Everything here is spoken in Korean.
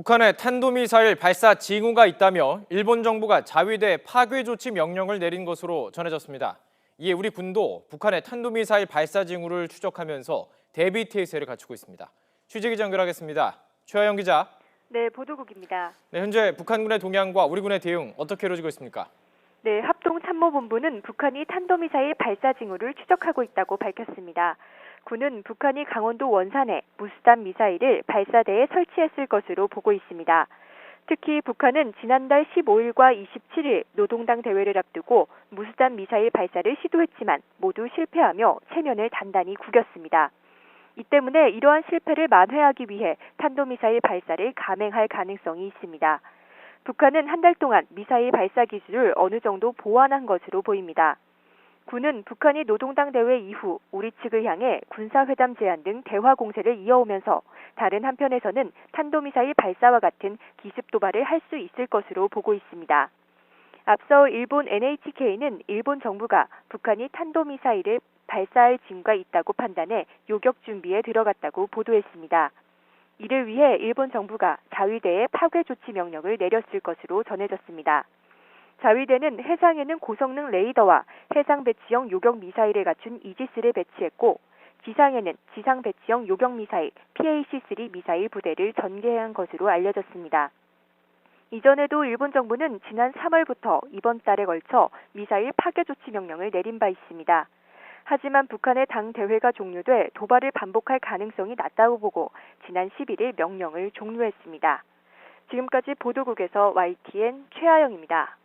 북한의 탄도미사일 발사 징후가 있다며 일본 정부가 자위대 파괴 조치 명령을 내린 것으로 전해졌습니다. 이에 우리 군도 북한의 탄도미사일 발사 징후를 추적하면서 대비 태세를 갖추고 있습니다. 취재 기자 연결하겠습니다. 최하영 기자. 네, 보도국입니다. 네, 현재 북한군의 동향과 우리 군의 대응 어떻게 이루어지고 있습니까? 네, 합동참모본부는 북한이 탄도미사일 발사 징후를 추적하고 있다고 밝혔습니다. 군은 북한이 강원도 원산에 무수단 미사일을 발사대에 설치했을 것으로 보고 있습니다. 특히 북한은 지난달 15일과 27일 노동당 대회를 앞두고 무수단 미사일 발사를 시도했지만 모두 실패하며 체면을 단단히 구겼습니다. 이 때문에 이러한 실패를 만회하기 위해 탄도미사일 발사를 감행할 가능성이 있습니다. 북한은 한 달 동안 미사일 발사 기술을 어느 정도 보완한 것으로 보입니다. 군은 북한이 노동당 대회 이후 우리 측을 향해 군사회담 제안 등 대화 공세를 이어오면서 다른 한편에서는 탄도미사일 발사와 같은 기습 도발을 할 수 있을 것으로 보고 있습니다. 앞서 일본 NHK는 일본 정부가 북한이 탄도미사일을 발사할 징후가 있다고 판단해 요격 준비에 들어갔다고 보도했습니다. 이를 위해 일본 정부가 자위대에 파괴 조치 명령을 내렸을 것으로 전해졌습니다. 자위대는 해상에는 고성능 레이더와 해상 배치형 요격 미사일을 갖춘 이지스를 배치했고 지상에는 지상 배치형 요격 미사일 PAC-3 미사일 부대를 전개한 것으로 알려졌습니다. 이전에도 일본 정부는 지난 3월부터 이번 달에 걸쳐 미사일 파괴 조치 명령을 내린 바 있습니다. 하지만 북한의 당 대회가 종료돼 도발을 반복할 가능성이 낮다고 보고 지난 11일 명령을 종료했습니다. 지금까지 보도국에서 YTN 최하영입니다.